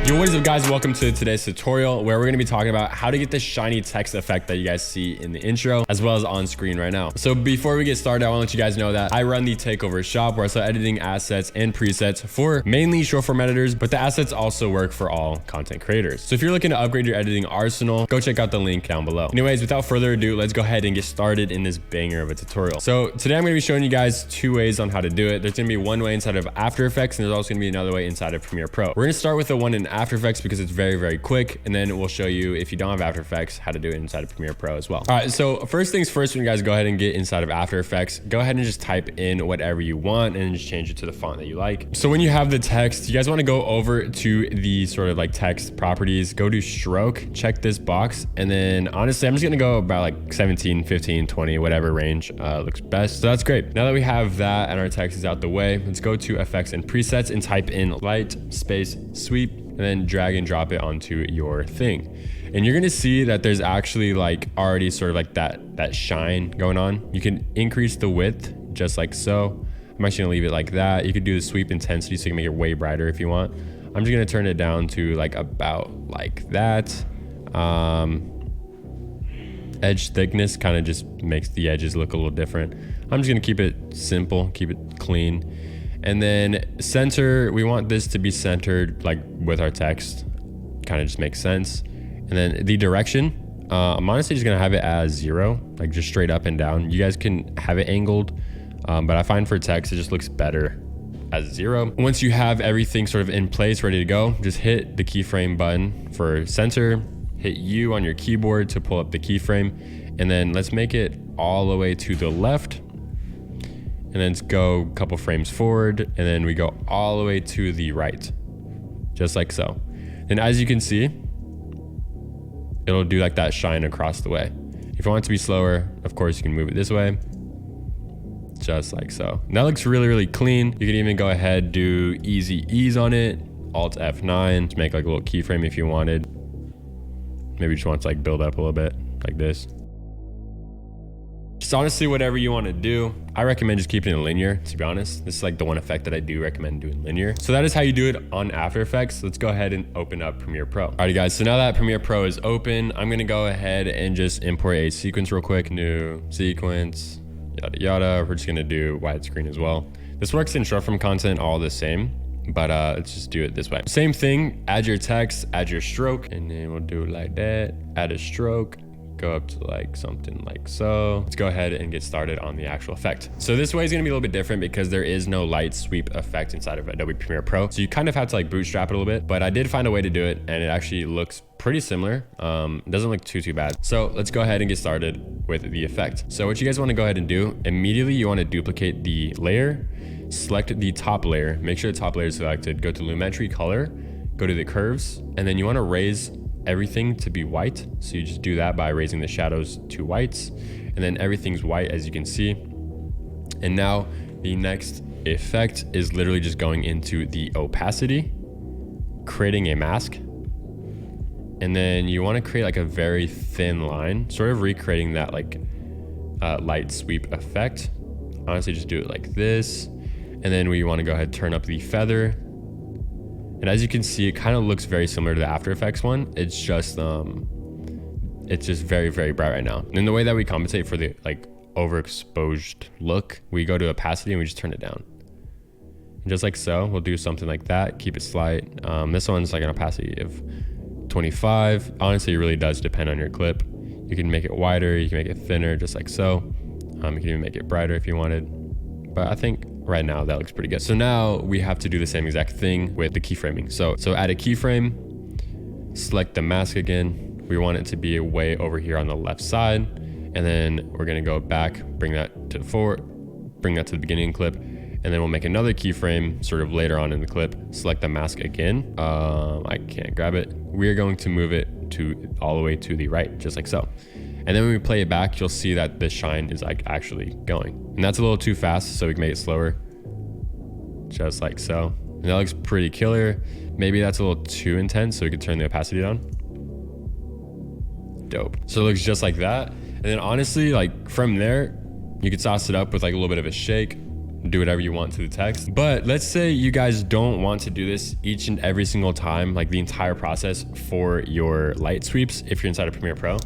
Yo, what is up guys? Welcome to today's tutorial where we're going to be talking about how to get the shiny text effect that you guys see in the intro as well as on screen right now. So before we get started, I want to let you guys know that I run the takeover shop where I sell editing assets and presets for mainly short form editors, but the assets also work for all content creators. So if you're looking to upgrade your editing arsenal, go check out the link down below. Anyways, without further ado, let's go ahead and get started in this banger of a tutorial. So today I'm going to be showing you guys two ways on how to do it. There's going to be one way inside of After Effects and there's also going to be another way inside of Premiere Pro. We're going to start with the one in After Effects because it's very quick, and then we'll show you, if you don't have After Effects, how to do it inside of Premiere Pro as well. All right, so first things first, when you guys go ahead and get inside of After Effects, go ahead and just type in whatever you want and just change it to the font that you like. So when you have the text, you guys want to go over to the sort of like text properties, go to stroke, check this box, and then honestly, I'm just gonna go about like 17, 15, 20, whatever range looks best. So that's great. Now that we have that and our text is out the way, let's go to effects and presets and type in light space sweep, and then drag and drop it onto your thing. And you're gonna see that there's actually like already sort of like that shine going on. You can increase the width just like so. I'm actually gonna leave it like that. You could do the sweep intensity so you can make it way brighter if you want. I'm just gonna turn it down to like about like that. Edge thickness kind of just makes the edges look a little different. I'm just gonna keep it simple, keep it clean. And then center, we want this to be centered like with our text. Kind of just makes sense. And then the direction, I'm honestly just gonna have it as 0, like just straight up and down. You guys can have it angled, but I find for text, it just looks better as 0. Once you have everything sort of in place, ready to go, just hit the keyframe button for center, hit U on your keyboard to pull up the keyframe, and then let's make it all the way to the left. And then let's go a couple frames forward, and then we go all the way to the right, just like so. And as you can see, it'll do like that shine across the way. If you want it to be slower, of course you can move it this way, just like so. And that looks really clean. You can even go ahead, do easy ease on it, Alt F9 to make like a little keyframe if you wanted. Maybe you just want to like build up a little bit like this. Just honestly, whatever you want to do. I recommend just keeping it linear, to be honest. This is like the one effect that I do recommend doing linear. So that is how you do it on After Effects. Let's go ahead and open up Premiere Pro. Alrighty guys, so now that Premiere Pro is open, I'm gonna go ahead and just import a sequence real quick. New sequence, yada yada. We're just gonna do widescreen as well. This works in short form content all the same, but let's just do it this way. Same thing, add your text, add your stroke, and then we'll do it like that. Add a stroke. Go up to like something like so. Let's go ahead and get started on the actual effect. So this way is gonna be a little bit different because there is no light sweep effect inside of Adobe Premiere Pro. So you kind of have to like bootstrap it a little bit, but I did find a way to do it and it actually looks pretty similar. It doesn't look too bad. So let's go ahead and get started with the effect. So what you guys wanna go ahead and do, immediately you wanna duplicate the layer, select the top layer, make sure the top layer is selected, go to Lumetri Color, go to the curves, and then you wanna raise everything to be white. So you just do that by raising the shadows to whites, and then everything's white as you can see. And now the next effect is literally just going into the opacity, creating a mask, and then you want to create like a very thin line, sort of recreating that like light sweep effect. Honestly, just do it like this, and then we want to go ahead and turn up the feather. And as you can see, it kind of looks very similar to the After Effects one. It's just very bright right now. And the way that we compensate for the like overexposed look, we go to opacity and we just turn it down. And just like so, we'll do something like that, keep it slight. This one's like an opacity of 25. Honestly, it really does depend on your clip. You can make it wider, you can make it thinner, just like so. You can even make it brighter if you wanted. But I think right now that looks pretty good. So now we have to do the same exact thing with the keyframing. So add a keyframe, select the mask again. We want it to be way over here on the left side. And then we're gonna go back, bring that to forward, bring that to the beginning of the clip. And then we'll make another keyframe sort of later on in the clip, select the mask again. I can't grab it. We're going to move it to all the way to the right, just like so. And then when we play it back, you'll see that the shine is like actually going. And that's a little too fast, so we can make it slower, just like so. And that looks pretty killer. Maybe that's a little too intense, so we could turn the opacity down. Dope. So it looks just like that. And then honestly, like from there, you could sauce it up with like a little bit of a shake, do whatever you want to the text. But let's say you guys don't want to do this each and every single time, like the entire process for your light sweeps if you're inside of Premiere Pro.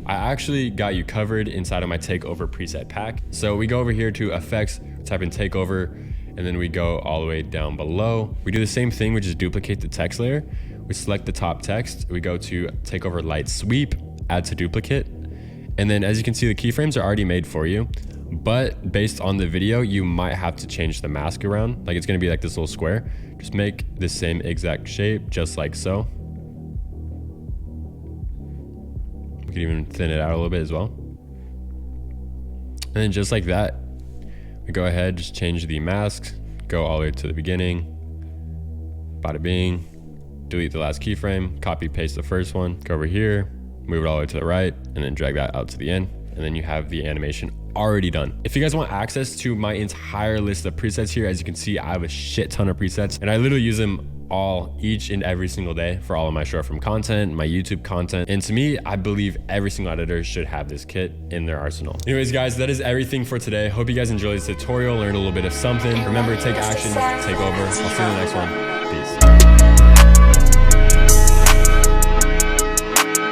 I actually got you covered inside of my takeover preset pack. So we go over here to effects, type in takeover, and then we go all the way down below. We do the same thing, which is duplicate the text layer. We select the top text, we go to takeover light sweep, add to duplicate. And then as you can see, the keyframes are already made for you, but based on the video, you might have to change the mask around. Like it's gonna be like this little square. Just make the same exact shape, just like so. We could even thin it out a little bit as well. And then just like that, we go ahead, just change the masks, go all the way to the beginning, bada bing, delete the last keyframe, copy paste the first one, go over here, move it all the way to the right, and then drag that out to the end. And then you have the animation already done. If you guys want access to my entire list of presets here, as you can see, I have a shit ton of presets and I literally use them all each and every single day for all of my short form content, my YouTube content. And to me, I believe every single editor should have this kit in their arsenal. Anyways, guys, that is everything for today. Hope you guys enjoyed this tutorial, learned a little bit of something. Remember, take action, take over. I'll see you in the next one. Peace.